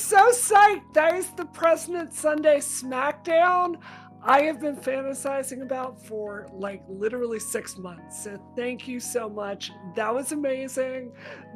so psyched. That is the President Sunday SmackDown I have been fantasizing about for like literally 6 months. So thank you so much. That was amazing.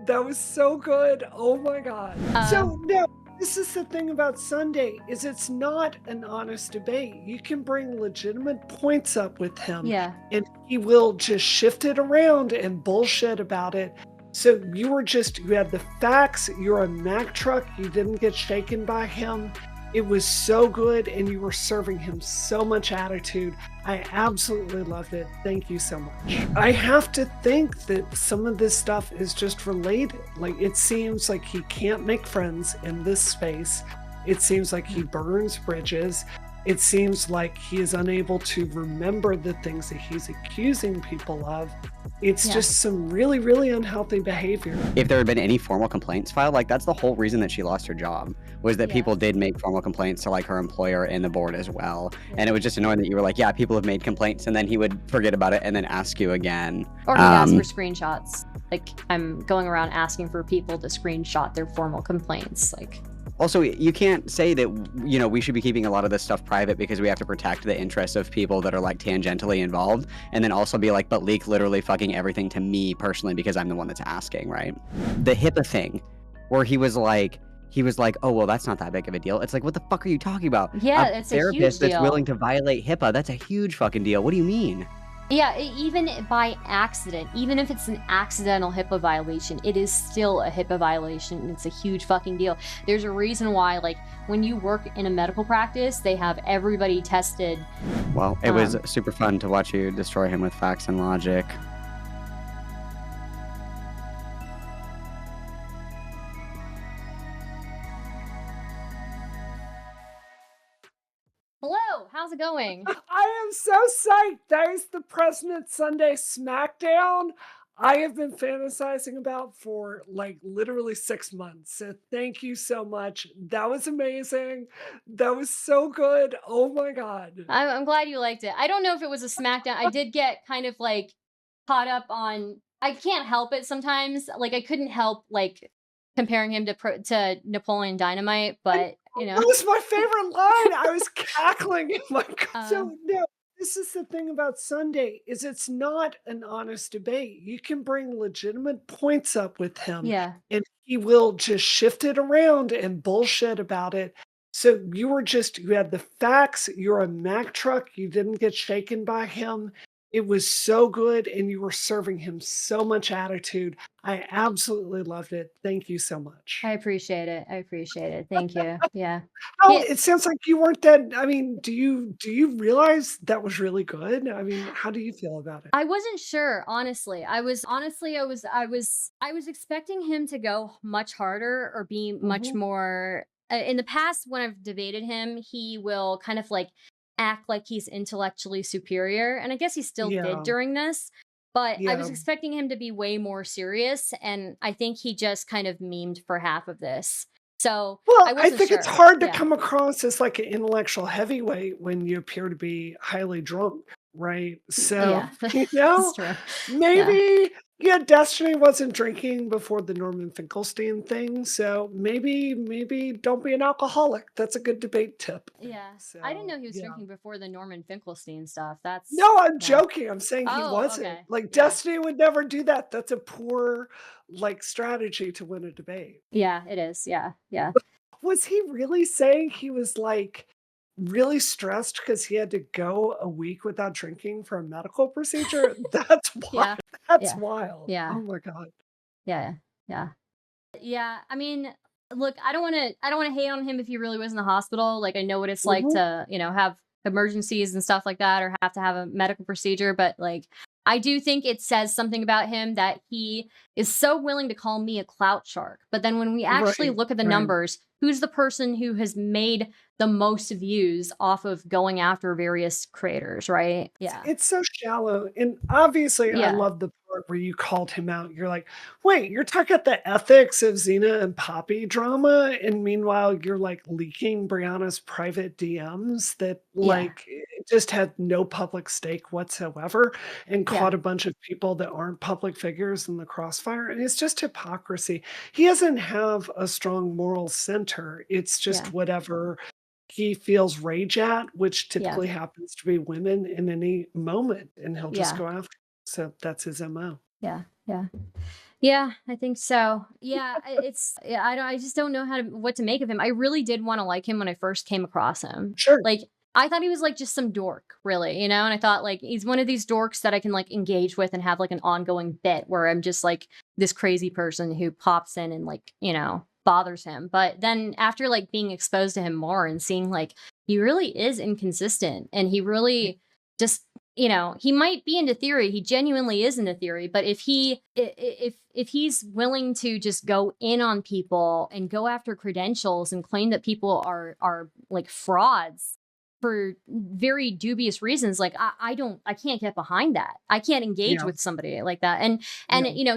That was so good. Oh my God. So now this is the thing about Sunday is it's not an honest debate. You can bring legitimate points up with him Yeah. and he will just shift it around and bullshit about it. So you had the facts, you're a Mack truck, you didn't get shaken by him. It was so good and you were serving him so much attitude. I absolutely loved it. Thank you so much. I have to think that some of this stuff is just related. Like it seems like he can't make friends in this space. It seems like he burns bridges. It seems like he is unable to remember the things that he's accusing people of. It's just some really, really unhealthy behavior. If there had been any formal complaints filed, like that's the whole reason that she lost her job, was that people did make formal complaints to like her employer and the board as well. And it was just annoying that you were like, yeah, people have made complaints, and then he would forget about it and then ask you again. Or he'd ask for screenshots. Like I'm going around asking for people to screenshot their formal complaints. Like also, you can't say that, you know, we should be keeping a lot of this stuff private because we have to protect the interests of people that are like tangentially involved, and then also be like, but leak literally fucking everything to me personally because I'm the one that's asking, right? The HIPAA thing, where he was like, oh, well, that's not that big of a deal. It's like, what the fuck are you talking about? Yeah, it's a huge therapist that's deal. willing to violate HIPAA, that's a huge fucking deal. What do you mean? Yeah, even by accident, even if it's an accidental HIPAA violation, it is still a HIPAA violation, and it's a huge fucking deal. There's a reason why, like, when you work in a medical practice, they have everybody tested. Well, it was super fun to watch you destroy him with facts and logic. Hello, how's it going? I am so psyched. That is the President Sunday SmackDown I have been fantasizing about for like literally 6 months. So thank you so much. That was amazing. That was so good. Oh my God. I'm glad you liked it. I don't know if it was a SmackDown. I did get kind of like caught up on. I can't help it sometimes. Like I couldn't help like comparing him to Napoleon Dynamite, but you know, That was my favorite line. I was cackling in my so no, this is the thing about Sunday is it's not an honest debate. You can bring legitimate points up with him yeah. and he will just shift it around and bullshit about it. So you had the facts, you're a Mack truck, you didn't get shaken by him. It was so good and you were serving him so much attitude. I absolutely loved it. Thank you so much. I appreciate it. I appreciate it. Thank you. Yeah. Oh, Yeah. it sounds like you weren't that. I mean, do you realize that was really good? I mean, how do you feel about it? I wasn't sure, honestly. I was expecting him to go much harder or be much more in the past when I've debated him, he will kind of like act like he's intellectually superior, and I guess he still did Yeah, during this, but I was yeah. expecting him to be way more serious, and I think he just kind of memed for half of this. So, Well, I I wasn't think it's sure. hard to Yeah. come across as like an intellectual heavyweight when you appear to be highly drunk, right? So, Yeah. you That's know, true. Yeah. maybe, yeah, Destiny wasn't drinking before the Norman Finkelstein thing. So maybe don't be an alcoholic. That's a good debate tip. Yeah. I didn't So, know he was yeah. drinking before the Norman Finkelstein stuff. That's No, I'm yeah. joking. I'm saying he Oh, wasn't. okay. Like Yeah. Destiny would never do that. That's a poor like strategy to win a debate. Yeah, it is. Yeah. Yeah. Was he really saying he was like really stressed because he had to go a week without drinking for a medical procedure? That's wild. Yeah. That's Yeah. wild. Yeah. Oh my God. Yeah. Yeah. Yeah, I mean, look, I don't want to hate on him if he really was in the hospital. Like I know what it's like Mhm. to, have emergencies and stuff like that or have to have a medical procedure, but like I do think it says something about him that he is so willing to call me a clout shark. But then when we actually Right, look at the right. numbers, who's the person who has made the most views off of going after various creators, right? Yeah. It's so shallow. And obviously, I Yeah. love the part where you called him out. You're like, wait, you're talking about the ethics of Zena and Poppy drama. And meanwhile, you're like leaking Brianna's private DMs that Yeah. like just had no public stake whatsoever and Yeah. caught a bunch of people that aren't public figures in the crossfire, and it's just hypocrisy. He doesn't have a strong moral center. It's Yeah. just whatever he feels rage at, which Yeah. typically happens to be women in any moment, and he'll just Yeah. go after. So that's his MO. Yeah. Yeah. Yeah, I think so. Yeah, I just don't know what to make of him. I really did want to like him when I first came across him. Sure. Like I thought he was like just some dork, really, and I thought like he's one of these dorks that I can like engage with and have like an ongoing bit where I'm just like this crazy person who pops in and like, bothers him. But then after like being exposed to him more and seeing like he really is inconsistent and he really just he might be into theory. He genuinely is into theory. But if he's willing to just go in on people and go after credentials and claim that people are like frauds for very dubious reasons, like I can't get behind that. I can't engage Yeah. with somebody like that. And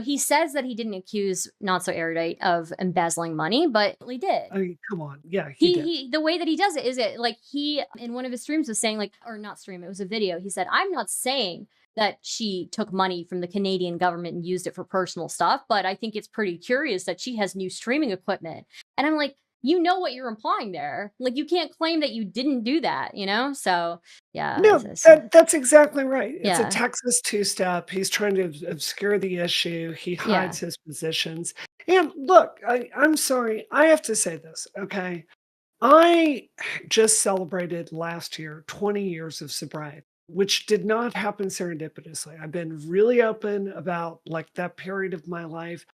he says that he didn't accuse Not So Erudite of embezzling money, but he did. I mean, come on. Yeah, he did. He the way that he does it is it like he in one of his streams was saying like, or not stream, it was a video. He said, I'm not saying that she took money from the Canadian government and used it for personal stuff, but I think it's pretty curious that she has new streaming equipment. And I'm like, you know what you're implying there. Like, you can't claim that you didn't do that, So, yeah. No, that's exactly right. It's a Yeah. Texas two-step. He's trying to obscure the issue. He Yeah. hides his positions. And look, I'm sorry. I have to say this, okay? I just celebrated last year 20 years of sobriety, which did not happen serendipitously. I've been really open about like that period of my life,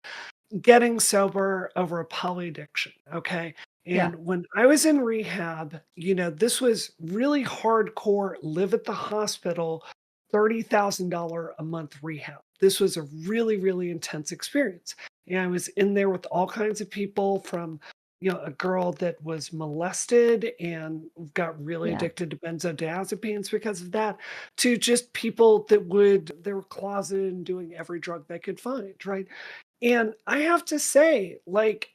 getting sober over a poly addiction. Okay. Yeah. And when I was in rehab, this was really hardcore, live at the hospital, $30,000 a month rehab. This was a really, really intense experience. And I was in there with all kinds of people from, a girl that was molested and got really Yeah. addicted to benzodiazepines because of that, to just people that they were closeted and doing every drug they could find, right? And I have to say, like,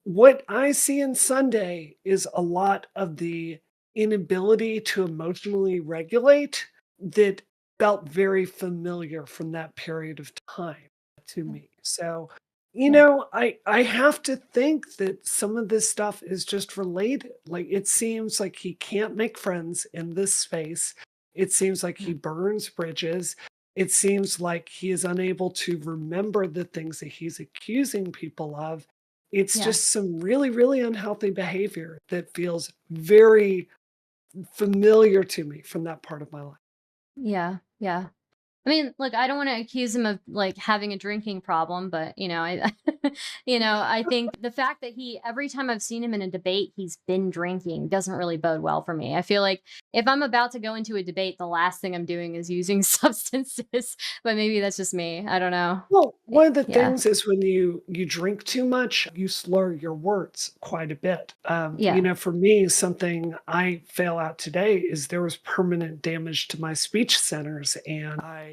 what I see in Sunday is a lot of the inability to emotionally regulate that felt very familiar from that period of time to me. So, Yeah. I have to think that some of this stuff is just related. Like, it seems like he can't make friends in this space. It seems like he burns bridges. It seems like he is unable to remember the things that he's accusing people of. It's Yeah. just some really, really unhealthy behavior that feels very familiar to me from that part of my life. Yeah. Yeah. I mean, look, I don't want to accuse him of like having a drinking problem, but I think the fact that every time I've seen him in a debate, he's been drinking doesn't really bode well for me. I feel like if I'm about to go into a debate, the last thing I'm doing is using substances, but maybe that's just me. I don't know. Well, one of the Yeah. things is when you drink too much, you slur your words quite a bit. Yeah. For me, something I fail at today is there was permanent damage to my speech centers, and I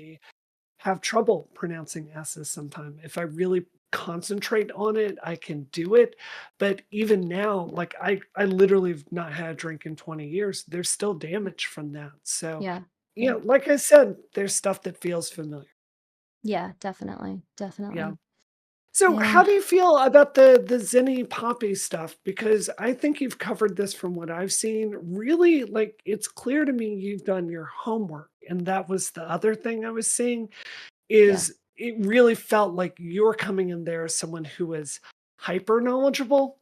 have trouble pronouncing S's sometimes. If I really concentrate on it, I can do it. But even now, like I literally have not had a drink in 20 years. There's still damage from that. So, Yeah. Yeah. like I said, there's stuff that feels familiar. Yeah, definitely. Yeah. Definitely. So Yeah. how do you feel about the Zena Poppy stuff? Because I think you've covered this from what I've seen. Really, like it's clear to me you've done your homework. And that was the other thing I was seeing Yeah. is it really felt like you're coming in there as someone who is hyper knowledgeable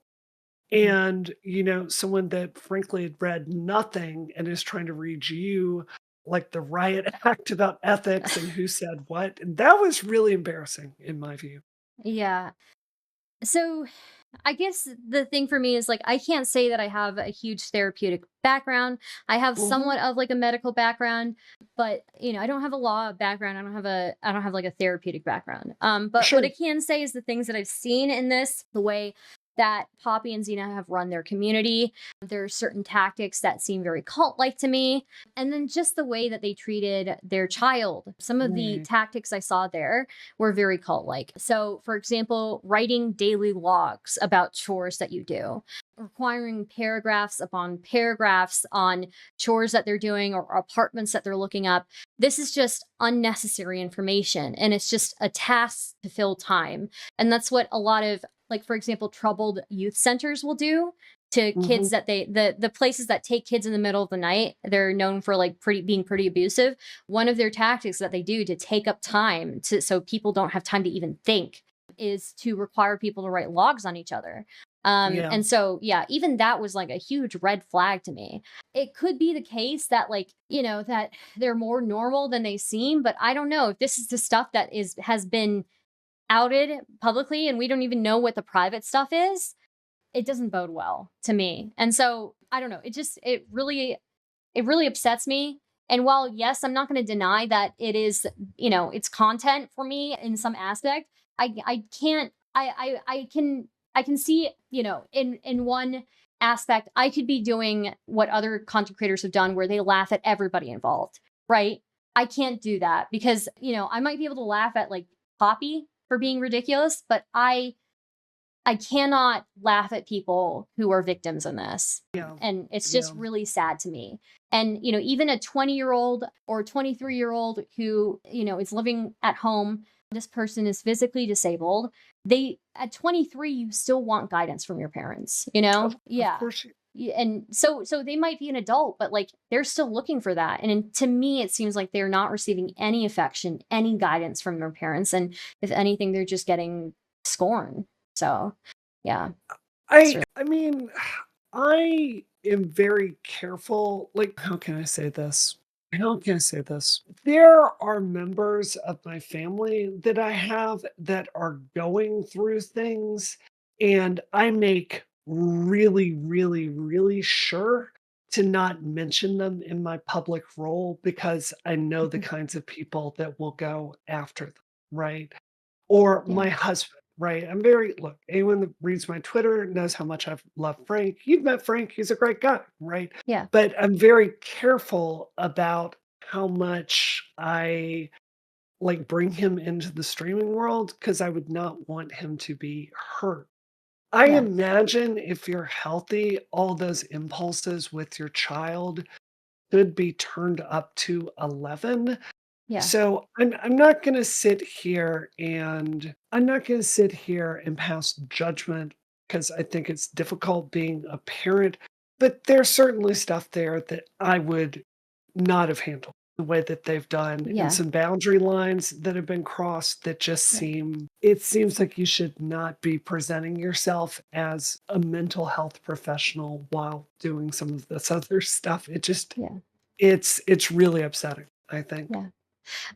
Mhm. and someone that frankly had read nothing and is trying to read you like the riot act about ethics and who said what. And that was really embarrassing in my view. Yeah. So I guess the thing for me is like I can't say that I have a huge therapeutic background. I have Mhm. somewhat of like a medical background, but I don't have a law background. I don't have like a therapeutic background. But what I Sure. can say is the things that I've seen in this, the way that Poppy and Zena have run their community. There are certain tactics that seem very cult-like to me. And then just the way that they treated their child. Some of the Right. tactics I saw there were very cult-like. So, for example, writing daily logs about chores that you do, requiring paragraphs upon paragraphs on chores that they're doing or apartments that they're looking up. This is just unnecessary information, and it's just a task to fill time. And that's what a lot of, like, for example, troubled youth centers will do to Mhm. kids that the places that take kids in the middle of the night. They're known for like being pretty abusive. One of their tactics that they do to take up time to so people don't have time to even think is to require people to write logs on each other. Yeah. And so, yeah, even that was like a huge red flag to me. It could be the case that, like, that they're more normal than they seem, but I don't know if this is the stuff that has been outed publicly and we don't even know what the private stuff is. It doesn't bode well to me. And so, I don't know. It really upsets me. And while, yes, I'm not going to deny that it is, it's content for me in some aspect, I can't, I can see, in one aspect, I could be doing what other content creators have done where they laugh at everybody involved, right? I can't do that because, I might be able to laugh at like Poppy for being ridiculous, but I cannot laugh at people who are victims in this. Yeah. And it's Yeah. just really sad to me. And, even a 20-year-old or 23-year-old who, is living at home, this person is physically disabled. At 23, you still want guidance from your parents, Of Yeah. course. And so they might be an adult, but like they're still looking for that. And to me, it seems like they're not receiving any affection, any guidance from their parents. And if anything, they're just getting scorn. So, yeah. I mean, I am very careful. Like, how can I say this? How can I say this? There are members of my family that I have that are going through things, and I make really, really, really sure to not mention them in my public role because I know the Mhm. kinds of people that will go after them, right? Or Yeah. my husband, right? Look, anyone that reads my Twitter knows how much I've loved Frank. You've met Frank, he's a great guy, right? Yeah. But I'm very careful about how much I like bring him into the streaming world because I would not want him to be hurt. I Yeah. imagine if you're healthy, all those impulses with your child could be turned up to 11. Yeah. So I'm not gonna sit here and pass judgment because I think it's difficult being a parent, but there's certainly stuff there that I would not have handled the way that they've done and Yeah. some boundary lines that have been crossed that just Yeah. it seems like you should not be presenting yourself as a mental health professional while doing some of this other stuff. Yeah. It's really upsetting, I think. Yeah.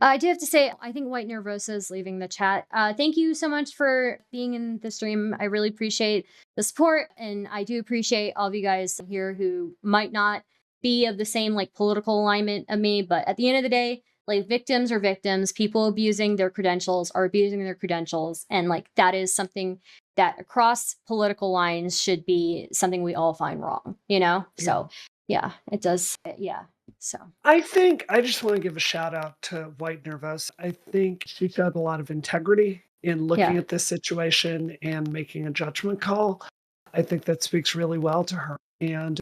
I do have to say, I think White Nervosa is leaving the chat. Thank you so much for being in the stream. I really appreciate the support, and I do appreciate all of you guys here who might not be of the same like political alignment of me, but at the end of the day, like victims are victims. People abusing their credentials are abusing their credentials, and like that is something that across political lines should be something we all find wrong. So yeah, it does. Yeah. So I just want to give a shout out to White Nervous. I think she showed a lot of integrity in looking yeah. at this situation and making a judgment call. I think that speaks really well to her. And,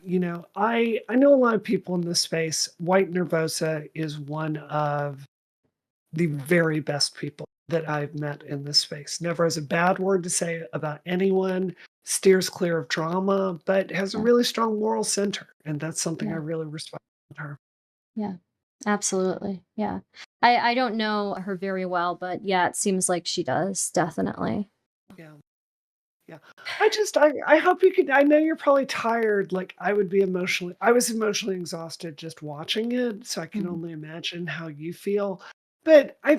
I know a lot of people in this space. White Nervosa is one of the very best people that I've met in this space. Never has a bad word to say about anyone, steers clear of drama, but has a Yeah. really strong moral center. And that's something I Yeah. really respect with her. Yeah, absolutely. Yeah. I don't know her very well, but yeah, it seems like she does, definitely. Yeah. Yeah. I hope you could I know you're probably tired. Like I was emotionally exhausted just watching it, so I can Mhm. only imagine how you feel. But I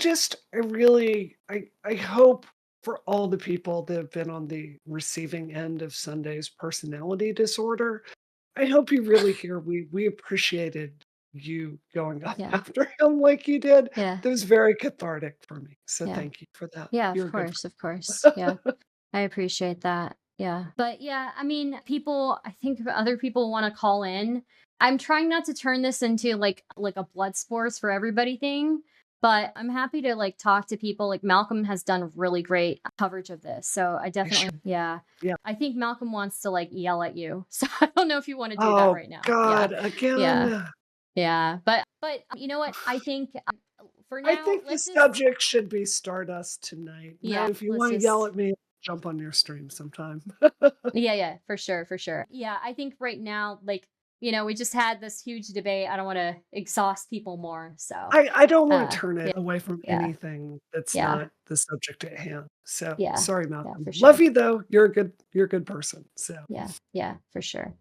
really I hope for all the people that have been on the receiving end of Sunday's personality disorder, I hope you really hear we appreciated you going up Yeah. after him like you did. Yeah. That was very cathartic for me. So Yeah. thank you for that. Yeah, You're of a good course, of course. Yeah. I appreciate that. Yeah. But yeah, I mean, I think other people want to call in. I'm trying not to turn this into like a blood sports for everybody thing, but I'm happy to like talk to people. Like Malcolm has done really great coverage of this. So I I definitely, should. yeah. Yeah. I think Malcolm wants to like yell at you. So I don't know if you want to do that Oh right now. Yeah. God, Yeah. again. Yeah. But you know what? I think for I now, think the let's just, subject should be Stardust tonight. Now, yeah, if you let's want to yell just, at me, jump on your stream sometime. yeah, yeah, for sure, for sure. Yeah, I think right now, like, we just had this huge debate. I don't want to exhaust people more. So, I don't want to turn yeah, it away from yeah, anything that's yeah, not the subject at hand. So yeah, sorry, yeah, Malcolm. for Love sure. you though. You're a good person. So Yeah, yeah, for sure,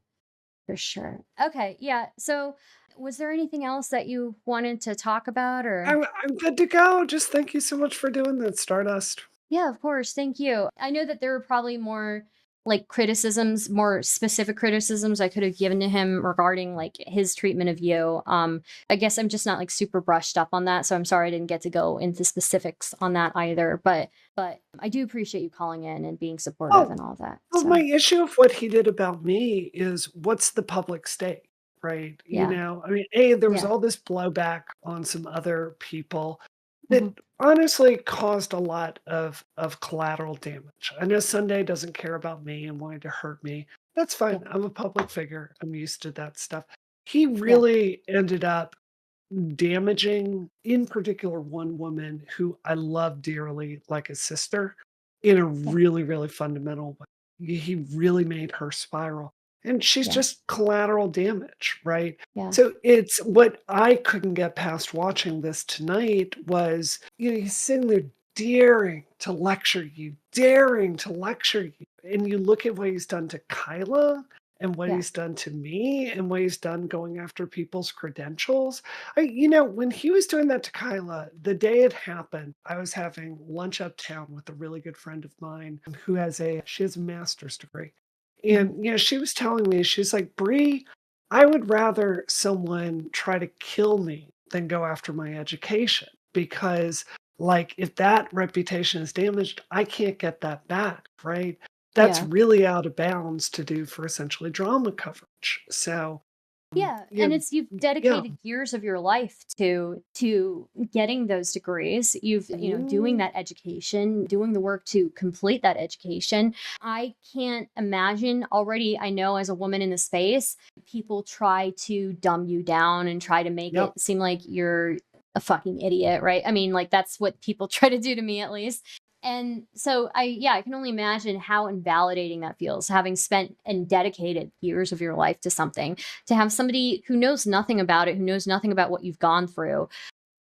for sure. Okay, yeah. So, was there anything else that you wanted to talk about, or? I'm good to go. Just thank you so much for doing that, Stardust. Yeah, of course. Thank you. I know that there were probably more like criticisms, more specific criticisms I could have given to him regarding like his treatment of you. I guess I'm just not like super brushed up on that, so I'm sorry I didn't get to go into specifics on that either. But I do appreciate you calling in and being supportive Oh, and all that. well, my So issue of what he did about me is what's the public stake, right? yeah, I mean, there was yeah, all this blowback on some other people hmm, that honestly caused a lot of collateral damage. I know Sunday doesn't care about me and wanted to hurt me. That's yeah, fine. I'm a public figure. I'm used to that stuff. He yeah, really ended up damaging, in particular, one woman who I love dearly, like a sister, in a yeah, really, really fundamental way. He really made her spiral. And she's yeah, just collateral damage, right? yeah, So it's what I couldn't get past watching this tonight was, he's sitting there daring to lecture you. And you look at what he's done to Kyla and what yeah, he's done to me and what he's done going after people's credentials. When he was doing that to Kyla, the day it happened, I was having lunch uptown with a really good friend of mine who she has a master's degree. mhm, And, she was telling me, she's like, Bree, I would rather someone try to kill me than go after my education because like if that reputation is damaged, I can't get that back, right? That's yeah. really out of bounds to do for essentially drama coverage. So, Yeah, yeah, and it's you've yeah, dedicated years of your life to getting those degrees. You've, doing mm, that education, doing the work to complete that education. I can't imagine already, I know as a woman in the space, people try to dumb you down and try to make yep, it seem like you're a fucking idiot, right? I mean, like that's what people try to do to me at least. And so I can only imagine how invalidating that feels having spent and dedicated years of your life to something, to have somebody who knows nothing about it, who knows nothing about what you've gone through,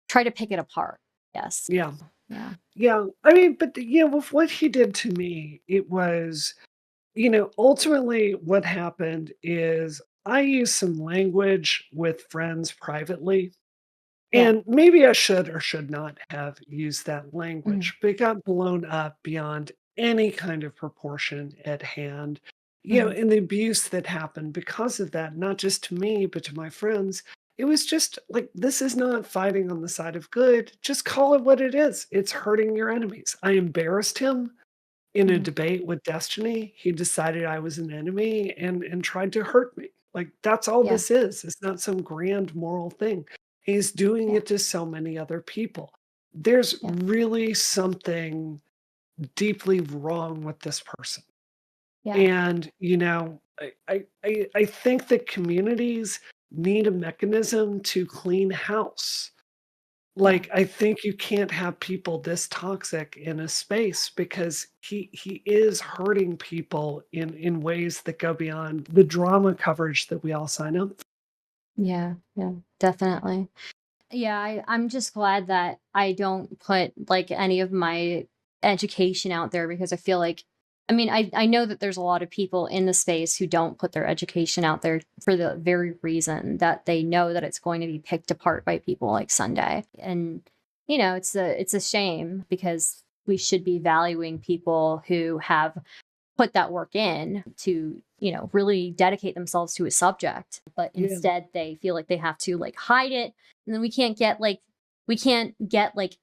try to pick it apart. Yes. yeah, Yeah. yeah. I mean, but with what he did to me, it was, ultimately what happened is I used some language with friends privately. Yeah. And maybe I should or should not have used that Mhm. language, but it got blown up beyond any kind of proportion at hand. Mhm. And the abuse that happened because of that, not just to me, but to my friends, it was just like, this is not fighting on the side of good. Just call it what it is. It's hurting your enemies. I embarrassed him in a Mhm. debate with Destiny. He decided I was an enemy and tried to hurt me. Like that's all Yeah. this is. It's not some grand moral thing. He's doing Yeah. it to so many other people. There's Yeah. really something deeply wrong with this person. Yeah. And I think that communities need a mechanism to clean house. Yeah. Like, I think you can't have people this toxic in a space because he is hurting people in ways that go beyond the drama coverage that we all sign up for. Yeah. Yeah. Definitely. Yeah, I'm just glad that I don't put like any of my education out there because I feel like, I mean, I know that there's a lot of people in the space who don't put their education out there for the very reason that they know that it's going to be picked apart by people like Sunday. And it's a shame because we should be valuing people who have put that work in to, really dedicate themselves to a subject, but Yeah, instead they feel like they have to like hide it. And then we can't get like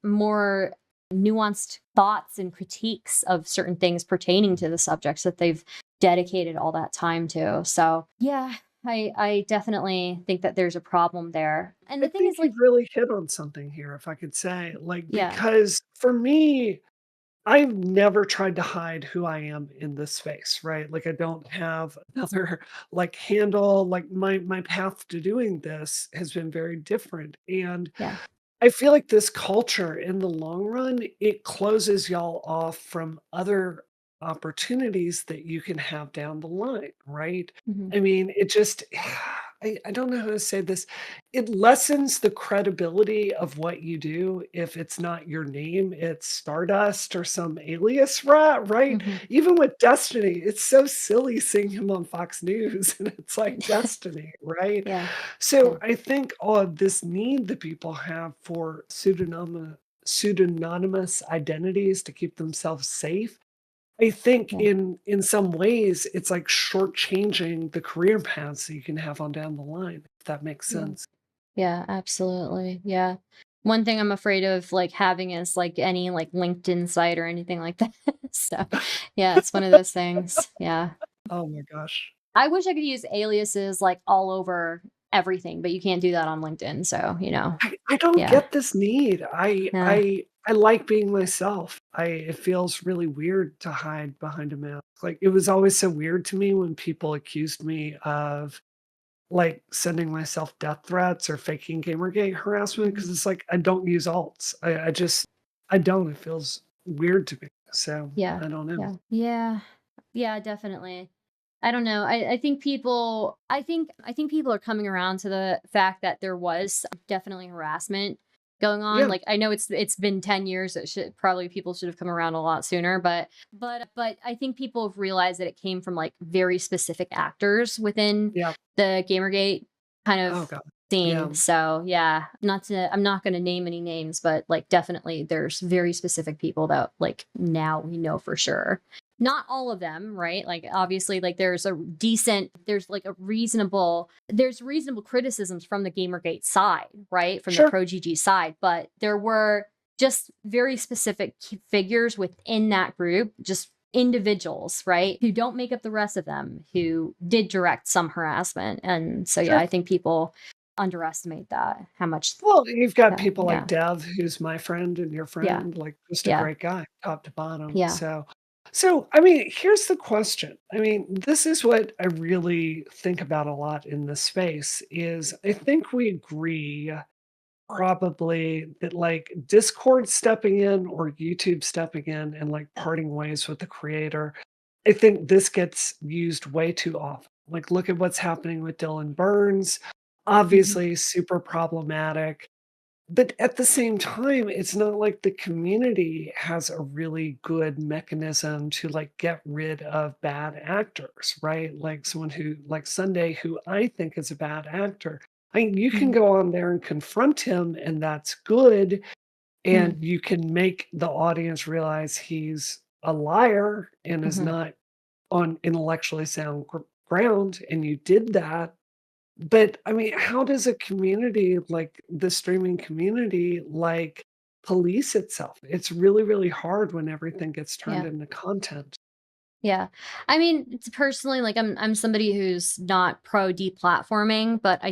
more nuanced thoughts and critiques of certain things pertaining to the subjects that they've dedicated all that time to. So yeah, I definitely think that there's a problem there. And I the thing think is, like, you've really hit on something here, if I could say, like, yeah, because for me, I've never tried to hide who I am in this space, right? Like I don't have another like handle, like my path to doing this has been very different. And yeah, I feel like this culture in the long run, it closes y'all off from other opportunities that you can have down the line, right? hmm, I mean, it just, I don't know how to say this. It lessens the credibility of what you do if it's not your name, it's Stardust or some alias, right? hmm, Even with Destiny, it's so silly seeing him on Fox News and it's like Destiny, right? yeah, So yeah, I think this need that people have for pseudonymous identities to keep themselves safe. I think yeah, in some ways it's like shortchanging the career paths that you can have on down the line, if that makes yeah. sense. Yeah, absolutely. Yeah. One thing I'm afraid of like having is like any like LinkedIn site or anything like that. So, yeah, it's one of those things. Yeah. Oh my gosh. I wish I could use aliases like all over everything, but you can't do that on LinkedIn. So, I don't yeah. get this need. Yeah. I like being myself. It feels really weird to hide behind a mask. Like it was always so weird to me when people accused me of like sending myself death threats or faking Gamergate harassment Mhm. because it's like I don't use alts. I just I don't. It feels weird to me. So Yeah. I don't know. Yeah. Yeah. Yeah, definitely. I don't know. I think people are coming around to the fact that there was definitely harassment going on. Yeah, Like I know it's been 10 years. It should probably people should have come around a lot sooner, but I think people have realized that it came from like very specific actors within yeah. the Gamergate kind Oh of god. Yeah, scene. So yeah, I'm not gonna name any names, but like definitely there's very specific people that like now we know for sure. Not all of them, right? Like obviously like there's reasonable criticisms from the Gamergate side, right? From the sure. Pro GG side, but there were just very specific figures within that group, just individuals, right? Who don't make up the rest of them, who did direct some harassment. And so yeah, Sure. I think people underestimate that, how much Well, you've got that people like yeah, Dev, who's my friend and your yeah, friend, like just a yeah, great guy, top to bottom. yeah. So I mean, here's the question. I mean, this is what I really think about a lot in this space is I think we agree probably that like Discord stepping in or YouTube stepping in and like parting ways with the creator. I think this gets used way too often. Like, look at what's happening with Dylan Burns. Mhm, Obviously, super problematic. But at the same time, it's not like the community has a really good mechanism to like get rid of bad actors, right? Like someone who, like Sunday, who I think is a bad actor. I mean, you can mhm, go on there and confront him, and that's good. mhm, And you can make the audience realize he's a liar and is mhm. not on intellectually sound ground. And you did that, but, I mean, how does a community like the streaming community, like, police itself? It's really, really hard when everything gets turned Yeah. into content. Yeah. I mean, it's personally like I'm somebody who's not pro deplatforming, but Yeah,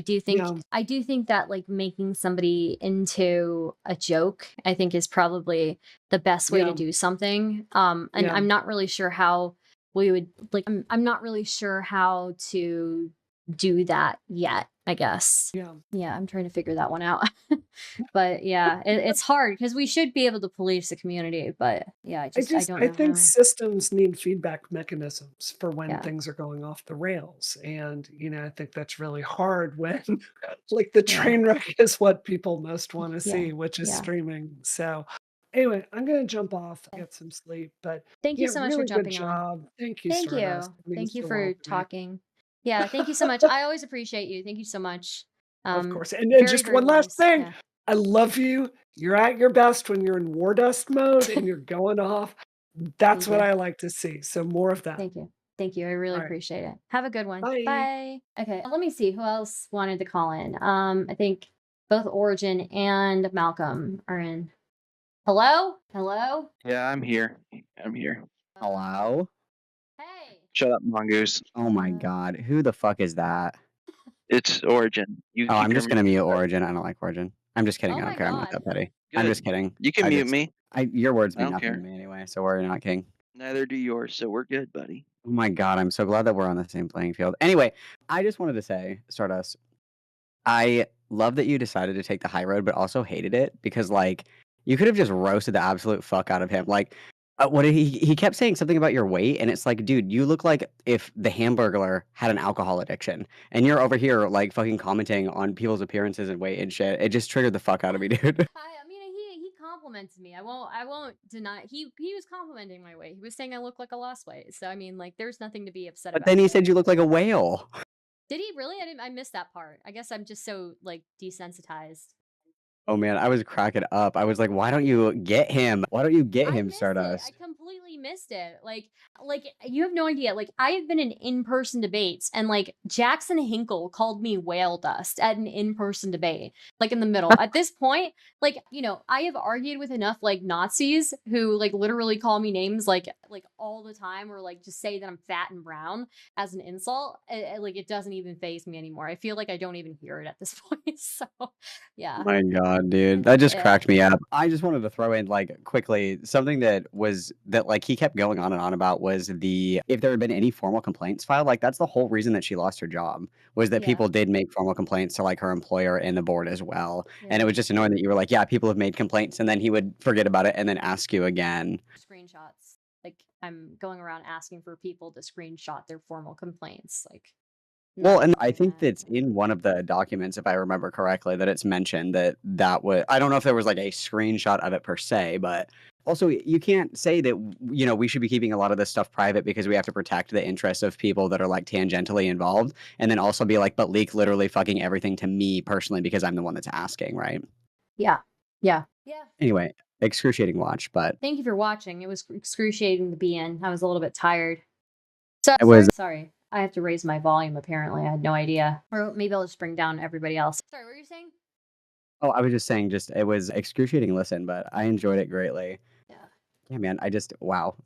I do think that like making somebody into a joke, I think is probably the best way to yeah, do something. And yeah, I'm not really sure how we would like I'm not really sure how to do that yet, I guess. yeah. Yeah, I'm trying to figure that one out. But yeah, it's hard because we should be able to police the community, but yeah, I don't I know think how. systems need feedback mechanisms for when Yeah. things are going off the rails, and, I think that's really hard when, like, the Yeah. train wreck is what people most wanna Yeah. see, which is Yeah. streaming. So, anyway, I'm gonna jump off, get some sleep, but, Thank you yeah, so much for really good jumping on. job. Thank you, Thank Stardust. you. It means Thank you the for world to me. talking. Yeah, thank you so much. I always appreciate you. Thank you so much. Of course, and Very, just very one last wise. thing, Yeah. I love you. You're at your best when you're in war dust mode and you're going off. That's Thank what you. I like to see, so more of that. Thank you. Thank you. I really Alright, appreciate it. Have a good one. bye. Bye. Okay, let me see who else wanted to call in. I think both Origin and Malcolm are in. Hello? Hello? Yeah, I'm here. I'm here. Hello? Hey. Shut up, Mongoose. Oh my god, who the fuck is that? It's Origin. You Oh, keep I'm your just gonna mute mute button. Origin. I don't like Origin. I'm just kidding. Oh I don't my care. I'm not god. that petty. I'm just Good. kidding. You can I mute just, me. your words I mean don't nothing to care. me anyway, so worry not, King. Neither do yours, so we're good, buddy. Oh my god, I'm so glad that we're on the same playing field. Anyway, I just wanted to say, Stardust, I love that you decided to take the high road, but also hated it because, like, you could have just roasted the absolute fuck out of him. Like, what did he kept saying something about your weight, and it's like, dude, you look like if the Hamburglar had an alcohol addiction, and you're over here like fucking commenting on people's appearances and weight and shit. It just triggered the fuck out of me, dude. I mean, he complimented me. I won't deny. He was complimenting my weight. He was saying I look like I lost weight. So I mean, like, there's nothing to be upset But about. then he said you look like a whale. Did he really? I missed that part. I guess I'm just so like desensitized. Oh man, I was cracking up. I was like, why don't you get him? Why don't you get I him, missed it. Stardust? I completely missed it. Like you have no idea. Like I have been in in-person debates, and like Jackson Hinkle called me whale dust at an in-person debate, like in the middle. At this point, like I have argued with enough like Nazis who like literally call me names like all the time, or like just say that I'm fat and brown as an insult. Like it doesn't even faze me anymore. I feel like I don't even hear it at this point. So yeah. My god, dude. That just Yeah. cracked me up. I just wanted to throw in like quickly something that like he kept going on and on about was if there had been any formal complaints filed, like that's the whole reason that she lost her job was that Yeah. people did make formal complaints to like her employer and the board as well. And it Yeah. was just annoying that you were like, yeah, people have made complaints, and then he would forget about it and then ask you again. Screenshots. Like I'm going around asking for people to screenshot their formal complaints. Like Well, not and I doing think that. that's in one of the documents, if I remember correctly, that it's mentioned that was. I don't know if there was like a screenshot of it per se, but also you can't say that we should be keeping a lot of this stuff private because we have to protect the interests of people that are like tangentially involved, and then also be like, but leak literally fucking everything to me personally because I'm the one that's asking, right? Yeah. Yeah. Yeah. Anyway, excruciating watch, but Thank you for watching. It was excruciating to be in. I was a little bit tired. So it was. sorry. I have to raise my volume apparently. I had no idea. Or maybe I'll just bring down everybody else. Sorry, what were you saying? Oh, I was just saying, it was excruciating listen, but I enjoyed it greatly. Yeah. Yeah, man, it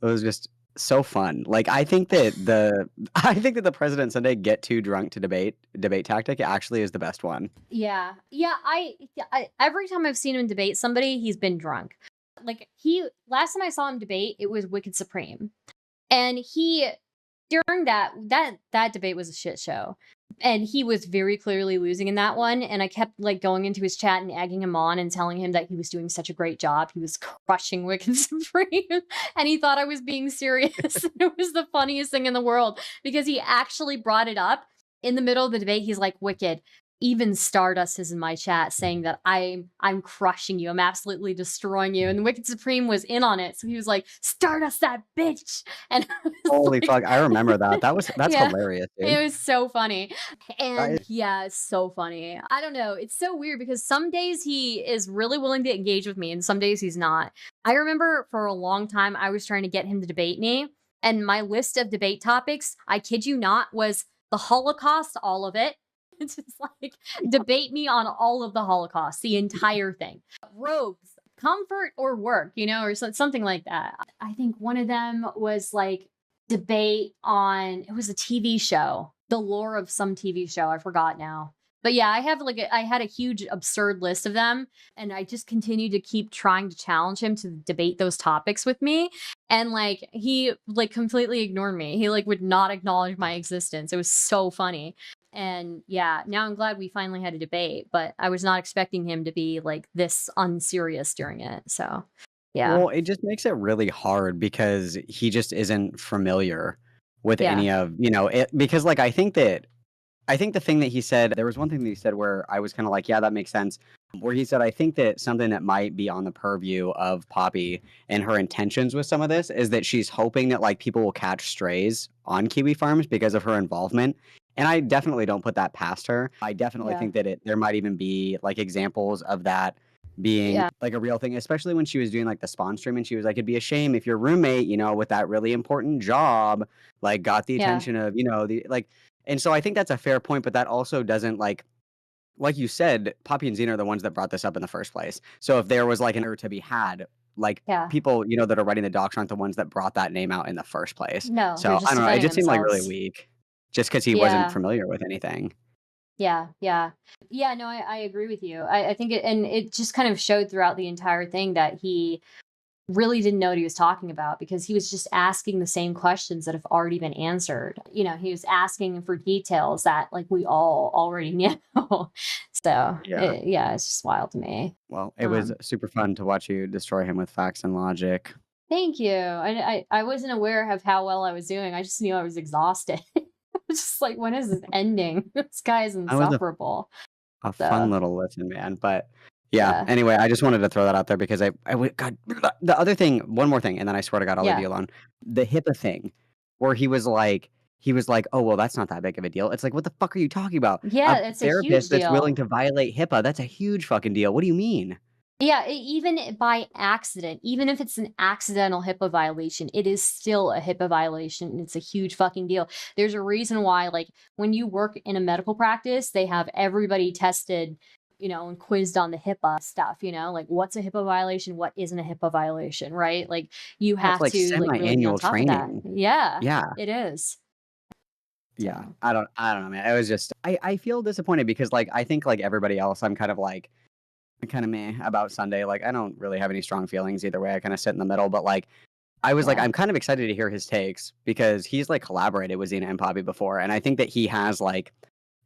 was just so fun. Like I think that the President Sunday get too drunk to debate tactic actually is the best one. Yeah. Yeah, I every time I've seen him debate somebody, he's been drunk. Like last time I saw him debate, it was Wicked Supreme. And during that debate was a shit show. And he was very clearly losing in that one. And I kept like going into his chat and egging him on and telling him that he was doing such a great job. He was crushing Wicked Supreme. And he thought I was being serious. It was the funniest thing in the world because he actually brought it up in the middle of the debate. He's like, Wicked, even Stardust is in my chat saying that I'm crushing you. I'm absolutely destroying you. And Wicked Supreme was in on it. So he was like, Stardust, that bitch. And Holy fuck, I remember that. That's Yeah. hilarious, dude. It was so funny. And is- yeah, it's so funny. I don't know. It's so weird because some days he is really willing to engage with me and some days he's not. I remember for a long time I was trying to get him to debate me. And my list of debate topics, I kid you not, was the Holocaust, all of it. It's just like debate me on all of the Holocaust, the entire thing. Robes, comfort or work, or something like that. I think one of them was like debate on, it was a TV show, the lore of some TV show. I forgot now. But yeah, I had a huge absurd list of them, and I just continued to keep trying to challenge him to debate those topics with me. And like he like completely ignored me. He like would not acknowledge my existence. It was so funny. And yeah, now I'm glad we finally had a debate, but I was not expecting him to be like this unserious during it. So yeah. Well, it just makes it really hard because he just isn't familiar with Yeah. any of, because like I think the thing that he said, there was one thing that he said where I was kind of like, yeah, that makes sense. Where he said, I think that something that might be on the purview of Poppy and her intentions with some of this is that she's hoping that like people will catch strays on Kiwi farms because of her involvement. And I definitely don't put that past her. I definitely Yeah. think that there might even be like examples of that being Yeah. like a real thing, especially when she was doing like the spawn stream and she was like, it'd be a shame if your roommate, with that really important job, like got the Yeah. attention of, the like. And so I think that's a fair point, but that also doesn't like you said, Poppy and Zena are the ones that brought this up in the first place. So if there was like an error to be had like Yeah. people, that are writing the docs aren't the ones that brought that name out in the first place. No, So they're I just don't know. It defending just seemed like really themselves. weak, just because he wasn't Yeah. familiar with anything. Yeah. No, I agree with you. I think it just kind of showed throughout the entire thing that he really didn't know what he was talking about, because he was just asking the same questions that have already been answered. He was asking for details that like we all already knew. So Yeah. it's just wild to me. Well, it was Um, super fun to watch you destroy him with facts and logic. Thank you. I wasn't aware of how well I was doing. I just knew I was exhausted. I was just like, when is this ending? This guy is I was insufferable. a So fun little listen, man. But yeah, yeah, anyway, I just wanted to throw that out there because God, the other thing, one more thing, and then I swear to God, I'll leave yeah, you alone. The HIPAA thing, where he was like, oh, well, that's not that big of a deal. It's like, what the fuck are you talking about? yeah. A It's a huge therapist that's willing deal. to violate HIPAA, that's a huge fucking deal. What do you mean? Yeah, even by accident, even if it's an accidental HIPAA violation, it is still a HIPAA violation, and it's a huge fucking deal. There's a reason why, like, when you work in a medical practice, they have everybody tested, and quizzed on the HIPAA stuff, like what's a HIPAA violation, what isn't a HIPAA violation, right? Like, you Yeah, it's have like to, like, really be on semi-annual top of that. training. Yeah, Yeah. it is. Yeah, So, I don't know, man. It was just I feel disappointed because like I think like everybody else, I'm kind of meh about Sunday. Like I don't really have any strong feelings either way. I kind of sit in the middle, but like I was like yeah. I'm kind of excited to hear his takes because he's like collaborated with Zena and Poppy before, and I think that he has like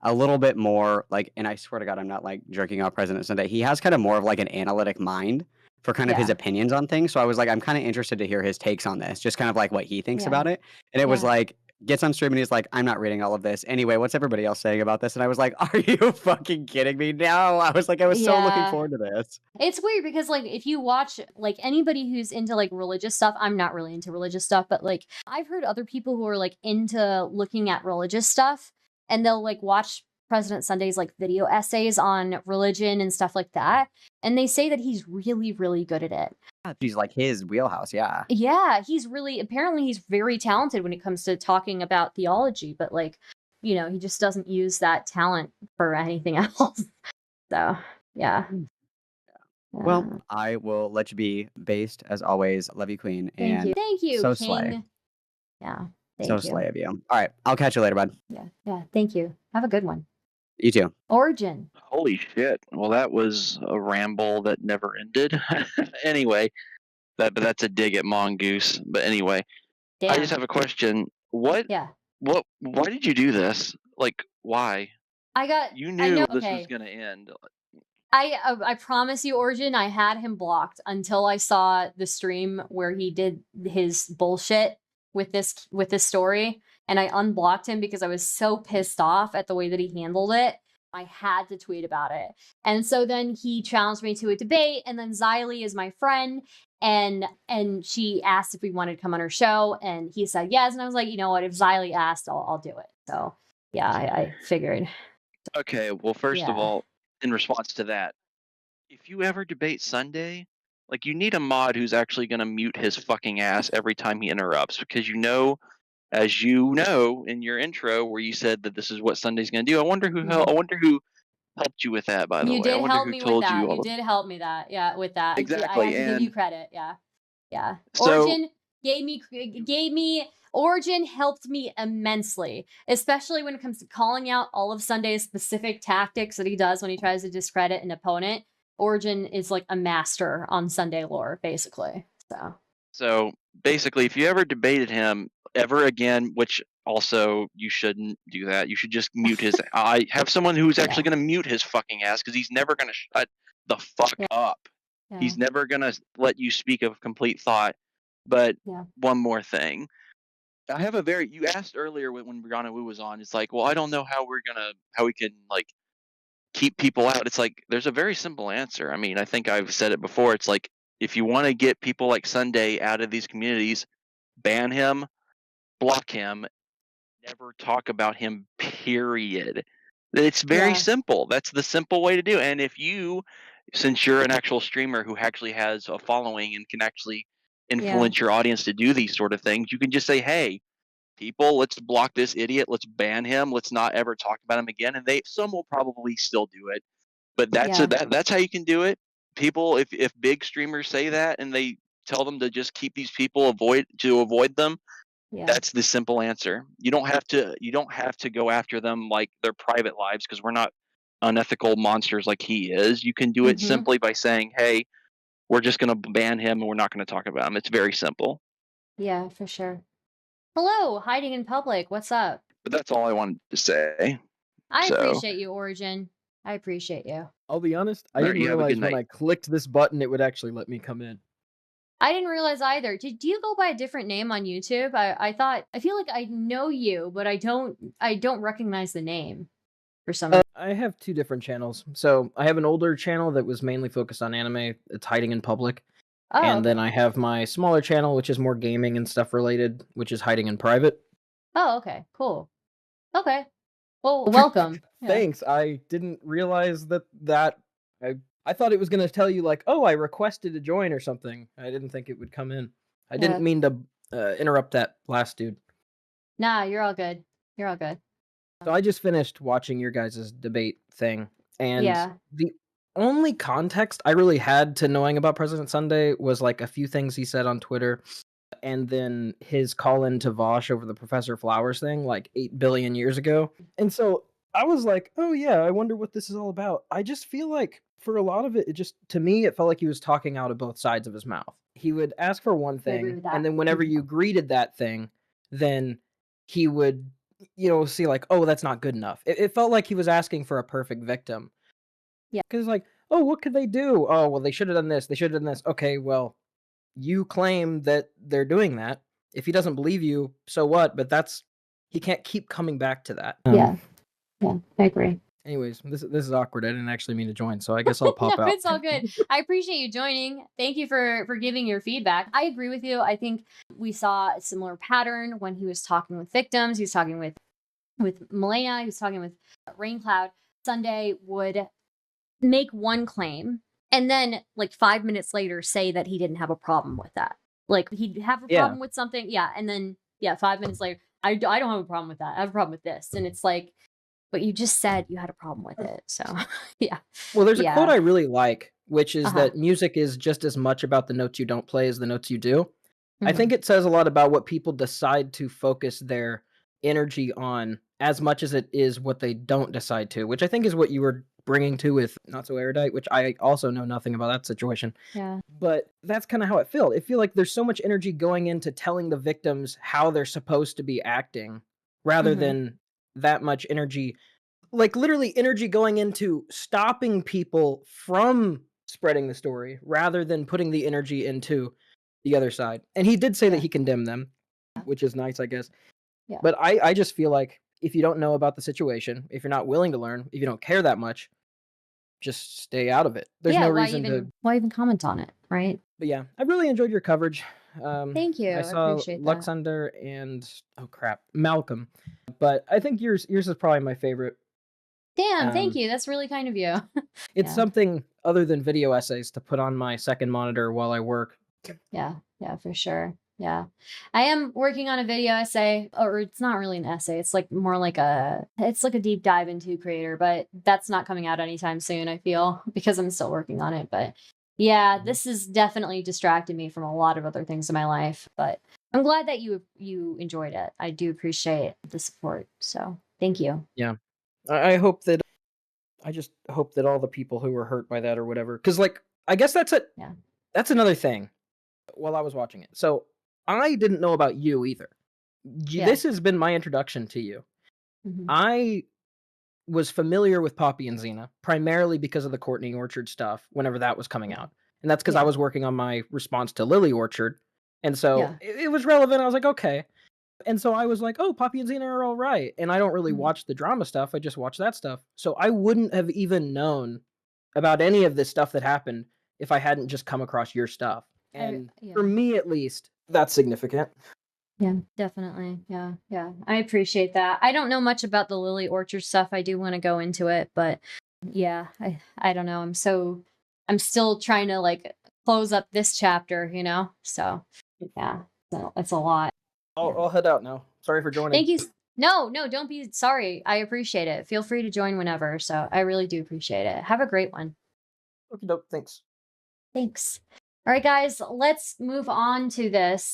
a little bit more like, and I swear to God, I'm not like jerking off President Sunday. He has kind of more of like an analytic mind for kind of his Yeah. opinions on things. So I was like, I'm kind of interested to hear his takes on this, just kind of like what he thinks Yeah. about it. And it was Yeah. like, gets on stream and he's like, I'm not reading all of this. Anyway, what's everybody else saying about this? And I was like, are you fucking kidding me? No. I was like, I was so looking Yeah. forward to this. It's weird because, like, if you watch, like, anybody who's into, like, religious stuff, I'm not really into religious stuff, but, like, I've heard other people who are, like, into looking at religious stuff, and they'll, like, watch President Sunday's, like, video essays on religion and stuff like that, and they say that he's really, really good at it. She's like his wheelhouse. Yeah. Yeah, apparently he's very talented when it comes to talking about theology, but, like, he just doesn't use that talent for anything else. So, yeah. Well, I will let you be based as always. Love you, Queen. Thank And you. Thank you, so King. slay. Yeah. So Thank you. slay of you. All right. I'll catch you later, bud. Yeah. Thank you. Have a good one. You too. Origin. Holy shit. Well, that was a ramble that never ended. Anyway, that's a dig at Mongoose. But anyway, Damn. I just have a question. Why did you do this? Like, why? You knew this was going to end. I promise you, Origin, I had him blocked until I saw the stream where he did his bullshit with this story, and I unblocked him because I was so pissed off at the way that he handled it. I had to tweet about it. And so then he challenged me to a debate, and then Xylee is my friend, and she asked if we wanted to come on her show, and he said yes, and I was like, you know what, if Xylee asked, I'll do it. So yeah, I figured. Okay, well, first of Yeah. all, in response to that, if you ever debate Sunday, like, you need a mod who's actually going to mute his fucking ass every time he interrupts, because as you know in your intro where you said that this is what Sunday's going to do. I wonder who helped you with that, by the You way. I did wonder help who me with told that. you all You did help me with that. I Exactly, have to give you and credit. Yeah. so Origin gave me Origin helped me immensely, especially when it comes to calling out all of Sunday's specific tactics that he does when he tries to discredit an opponent. Origin is like a master on Sunday lore, basically. So basically, if you ever debated him ever again, which also you shouldn't do that. You should just mute his. I have someone who's actually going to mute his fucking ass because he's never going to shut the fuck up. Yeah. He's never going to let you speak of complete thought. But one more thing. I have you asked earlier when Brianna Wu was on, it's like, well, I don't know how we can like keep people out. It's like, there's a very simple answer. I mean, I think I've said it before. It's like, if you want to get people like Sunday out of these communities, ban him, block him, never talk about him, period. It's very simple. That's the simple way to do it. And since you're an actual streamer who actually has a following and can actually influence your audience to do these sort of things, you can just say, hey, people, let's block this idiot, let's ban him, let's not ever talk about him again. And some will probably still do it, but that's how you can do it. People, if big streamers say that and they tell them to just keep these people avoid them. Yeah. That's the simple answer. You don't have to go after them like their private lives, because we're not unethical monsters like he is. You can do it simply by saying, "Hey, we're just going to ban him and we're not going to talk about him." It's very simple. Yeah, for sure. Hello, hiding in public. What's up? But that's all I wanted to say. I So, appreciate you, Origin. I appreciate you. I'll be honest, I Alright, didn't you have a realize good when night. I clicked this button it would actually let me come in. I didn't realize either. Do you go by a different name on YouTube? I feel like I know you, but I don't recognize the name for some reason. I have 2 different channels. So I have an older channel that was mainly focused on anime. It's Hiding in Public. Oh, And then I have my smaller channel, which is more gaming and stuff related, which is Hiding in Private. Oh, okay. Cool. Okay. Well, welcome. Yeah. Thanks. I didn't realize that I thought it was going to tell you like, "Oh, I requested to join" or something. I didn't think it would come in. I didn't mean to interrupt that last dude. Nah, you're all good. You're all good. So I just finished watching your guys' debate thing, and Yeah. the only context I really had to knowing about President Sunday was like a few things he said on Twitter, and then his call in to Vosh over the Professor Flowers thing like 8 billion years ago. And so I was like, oh yeah, I wonder what this is all about. I just feel like for a lot of it, to me, it felt like he was talking out of both sides of his mouth. He would ask for one I agree thing, with that. and then whenever you greeted that thing, then he would, see like, oh, that's not good enough. It felt like he was asking for a perfect victim. Yeah. Because like, oh, what could they do? Oh, well, they should have done this. They should have done this. Okay, well, you claim that they're doing that. If he doesn't believe you, so what? But he can't keep coming back to that. Yeah, I agree. Anyways, this is awkward. I didn't actually mean to join, so I guess I'll pop No, out. it's all good. I appreciate you joining. Thank you for giving your feedback. I agree with you. I think we saw a similar pattern when he was talking with victims. He was talking with Milena. He was talking with Raincloud. Sunday would make one claim and then like 5 minutes later say that he didn't have a problem with that. Like he'd have a problem with something. Yeah. And then 5 minutes later, I don't have a problem with that. I have a problem with this. And it's like, but you just said you had a problem with it. So yeah. Well, there's a quote I really like, which is Uh-huh. that music is just as much about the notes you don't play as the notes you do. I Mhm. think it says a lot about what people decide to focus their energy on as much as it is what they don't decide to, which I think is what you were bringing to with Not So Erudite, which I also know nothing about that situation. Yeah. But that's kind of how it felt. It feel like there's so much energy going into telling the victims how they're supposed to be acting rather Mhm. than that much energy, like literally energy going into stopping people from spreading the story rather than putting the energy into the other side. And he did say that he condemned them, which is nice, I guess. Yeah. But I just feel like if you don't know about the situation, if you're not willing to learn, if you don't care that much, just stay out of it. There's no reason to. Why even comment on it, right? But yeah, I really enjoyed your coverage. Thank you. I saw appreciate that. Luxunder and Malcolm, but I think yours is probably my favorite. Damn, thank you. That's really kind of you. It's something other than video essays to put on my second monitor while I work. Yeah, for sure. Yeah. I am working on a video essay, or it's not really an essay. It's like more like it's like a deep dive into creator, but that's not coming out anytime soon, I feel, because I'm still working on it. But yeah, this has definitely distracted me from a lot of other things in my life, but I'm glad that you enjoyed it. I do appreciate the support. So thank you. Yeah. I just hope that all the people who were hurt by that or whatever, because like, I guess that's another thing while I was watching it. So I didn't know about you either. This has been my introduction to you. Mhm. I was familiar with Poppy and Zena primarily because of the Courtney Orchard stuff whenever that was coming out. And that's because I was working on my response to Lily Orchard. And so it was relevant. I was like, okay. And so I was like, oh, Poppy and Zena are all right. And I don't really watch the drama stuff. I just watch that stuff. So I wouldn't have even known about any of this stuff that happened if I hadn't just come across your stuff. And for me, at least, that's significant. Yeah, definitely. Yeah. I appreciate that. I don't know much about the Lily Orchard stuff. I do want to go into it, but yeah, I don't know. I'm still trying to like close up this chapter, So yeah, so it's a lot. I'll head out now. Sorry for joining. Thank you. No, don't be sorry. I appreciate it. Feel free to join whenever. So I really do appreciate it. Have a great one. Okay, dope. Thanks. Thanks. All right, guys, let's move on to this.